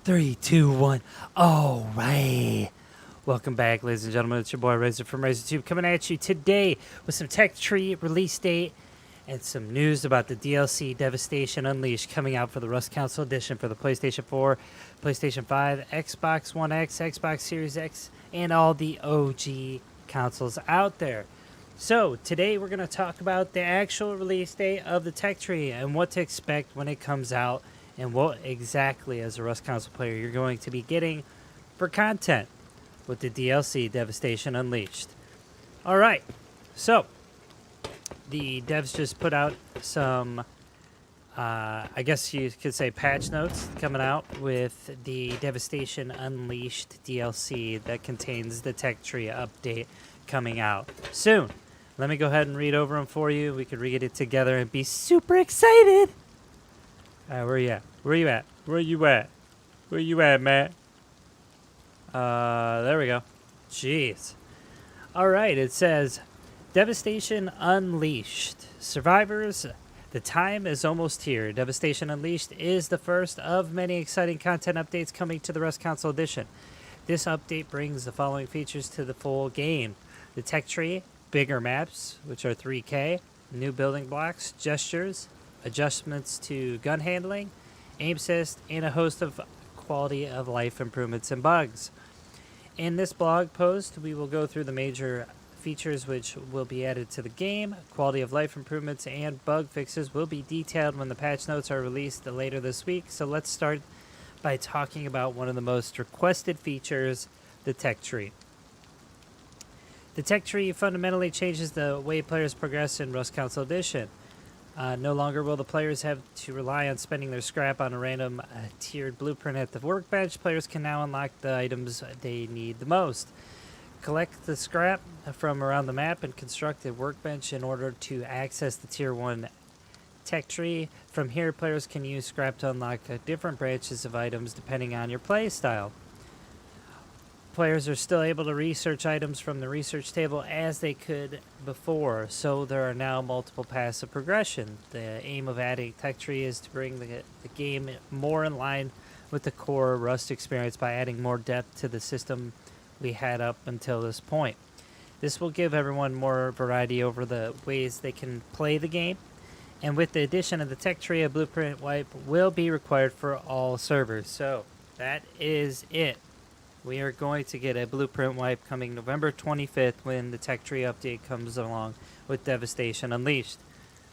Three, two, one. All right. Welcome back, ladies and gentlemen. It's your boy Razor from RazorTube coming at you today with some tech tree release date and some news about the DLC Devastation Unleashed coming out for the Rust Console Edition for the PlayStation 4, PlayStation 5, Xbox One X, Xbox Series X, and all the OG consoles out there. So today we're going to talk about the actual release date of the tech tree and what to expect when it comes out and what exactly as a Rust console player you're going to be getting for content with the DLC Devastation Unleashed. Alright, so the devs just put out some, I guess you could say patch notes coming out with the Devastation Unleashed DLC that contains the tech tree update coming out soon. Let me go ahead and read over them for you. We could read it together and be super excited. Where are you at? Where you at? Where you at? Where you at, Matt? There we go. Jeez. Alright, it says, Devastation Unleashed. Survivors, the time is almost here. Devastation Unleashed is the first of many exciting content updates coming to the Rust Console Edition. This update brings the following features to the full game. The tech tree, bigger maps, which are 3K, new building blocks, gestures, adjustments to gun handling, aim assist, and a host of quality of life improvements and bugs. In this blog post, we will go through the major features which will be added to the game. Quality of life improvements and bug fixes will be detailed when the patch notes are released later this week. So let's start by talking about one of the most requested features, the tech tree. The tech tree fundamentally changes the way players progress in Rust Console Edition. No longer will the players have to rely on spending their scrap on a random tiered blueprint at the workbench. Players can now unlock the items they need the most. Collect the scrap from around the map and construct a workbench in order to access the Tier 1 tech tree. From here, players can use scrap to unlock different branches of items depending on your play style. Players are still able to research items from the research table as they could before, so there are now multiple paths of progression. The aim of adding tech tree is to bring the game more in line with the core Rust experience by adding more depth to the system we had up until this point. This will give everyone more variety over the ways they can play the game, and with the addition of the tech tree, a blueprint wipe will be required for all servers. So that is it. We are going to get a blueprint wipe coming November 25th when the tech tree update comes along with Devastation Unleashed.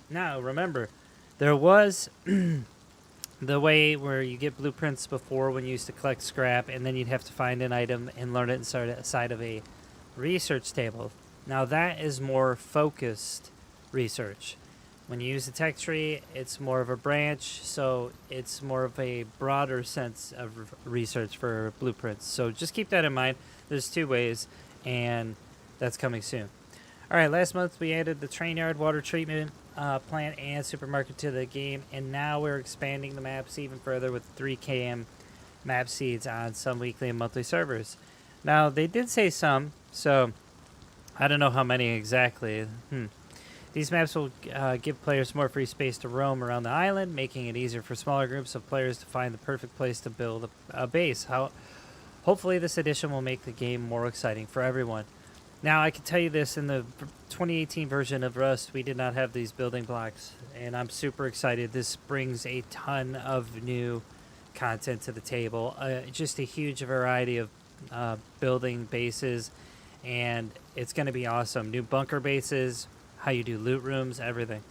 Now, remember, there was the way where you get blueprints before when you used to collect scrap, and then you'd have to find an item and learn it inside of a research table. Now, that is more focused research. When you use the tech tree, it's more of a branch, so it's more of a broader sense of research for blueprints. So just keep that in mind. There's two ways, and that's coming soon. All right, last month we added the train yard, water treatment plant, and supermarket to the game, and now we're expanding the maps even further with 3km map seeds on some weekly and monthly servers. Now, they did say some, so I don't know how many exactly. These maps will give players more free space to roam around the island, making it easier for smaller groups of players to find the perfect place to build a base. Hopefully this edition will make the game more exciting for everyone. Now, I can tell you this, in the 2018 version of Rust, we did not have these building blocks, and I'm super excited. This brings a ton of new content to the table, just a huge variety of building bases, and it's going to be awesome. New bunker bases, how you do loot rooms, everything.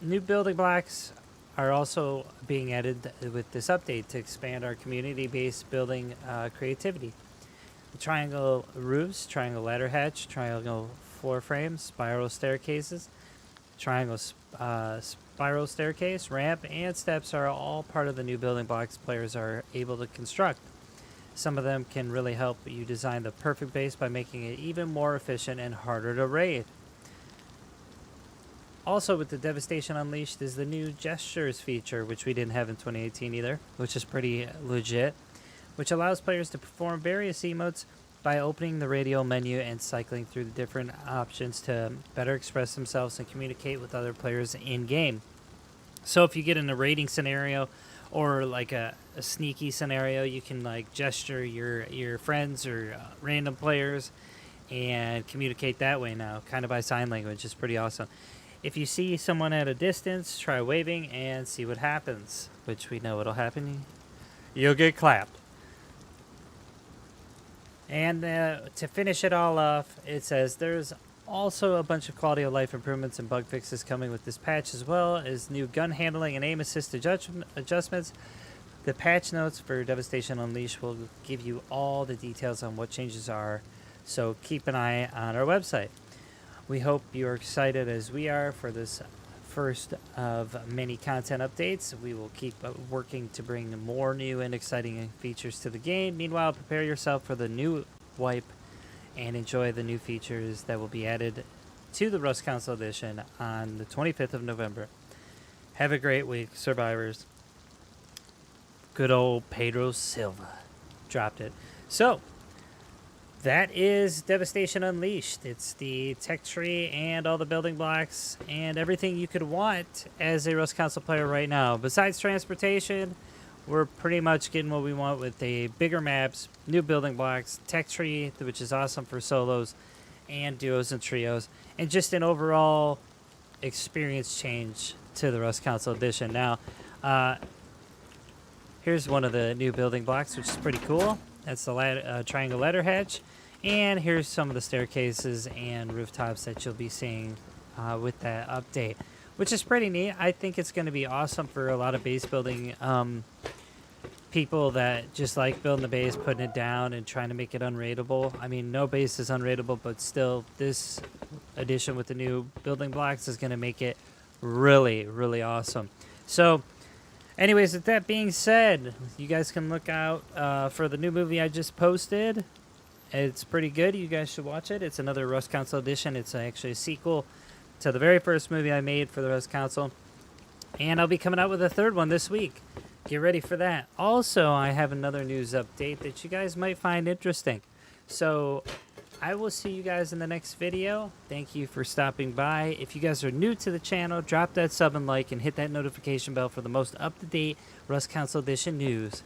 New building blocks are also being added with this update to expand our community-based building creativity. The triangle roofs, triangle ladder hatch, triangle floor frames, spiral staircases, triangle spiral staircase, ramp, and steps are all part of the new building blocks players are able to construct. Some of them can really help you design the perfect base by making it even more efficient and harder to raid. Also, with the Devastation Unleashed is the new gestures feature, which we didn't have in 2018 either, which is pretty legit, which allows players to perform various emotes by opening the radial menu and cycling through the different options to better express themselves and communicate with other players in-game. So if you get in a raiding scenario or like a sneaky scenario. You can like gesture your friends or random players and communicate that way now, kind of by sign language. It's pretty awesome. If you see someone at a distance, try waving and see what happens, which we know what'll happen. You'll get clapped. And to finish it all off, it says there's also a bunch of quality of life improvements and bug fixes coming with this patch, as well as new gun handling and aim assist adjustments. The patch notes for Devastation Unleashed will give you all the details on what changes are, so keep an eye on our website. We hope you're excited as we are for this first of many content updates. We will keep working to bring more new and exciting features to the game. Meanwhile, prepare yourself for the new wipe and enjoy the new features that will be added to the Rust Console Edition on the 25th of November. Have a great week, survivors. Good old Pedro Silva dropped it. So, that is Devastation Unleashed. It's the tech tree and all the building blocks and everything you could want as a Rust Console player right now. Besides transportation, we're pretty much getting what we want with the bigger maps, new building blocks, tech tree, which is awesome for solos and duos and trios, and just an overall experience change to the Rust Console Edition. Now, here's one of the new building blocks, which is pretty cool. That's the triangle ladder hatch. And here's some of the staircases and rooftops that you'll be seeing with that update, which is pretty neat. I think it's going to be awesome for a lot of base building people that just like building the base, putting it down, and trying to make it unraidable. I mean, no base is unraidable, but still, this edition with the new building blocks is going to make it really, really awesome. So, anyways, with that being said, you guys can look out for the new movie I just posted. It's pretty good. You guys should watch it. It's another Rust Console Edition. It's actually a sequel to the very first movie I made for the Rust Console. And I'll be coming out with a third one this week. Get ready for that. Also, I have another news update that you guys might find interesting. So, I will see you guys in the next video. Thank you for stopping by. If you guys are new to the channel, drop that sub and like and hit that notification bell for the most up-to-date Rust Console Edition news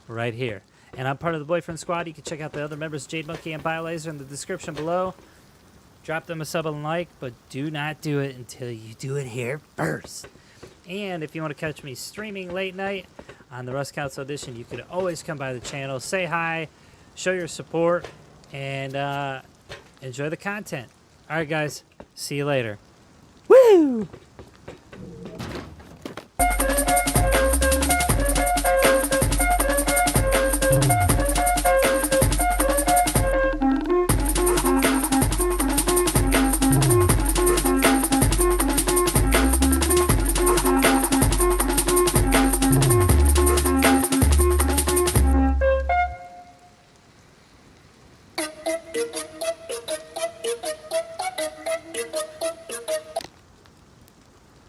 right here. And I'm part of the Boyfriend Squad. You can check out the other members, Jade Monkey and BioLaser, in the description below. Drop them a sub and like, but do not do it until you do it here first. And if you want to catch me streaming late night on the Rust Console Edition, you could always come by the channel, say hi, show your support, and enjoy the content. All right, guys. See you later. Woo!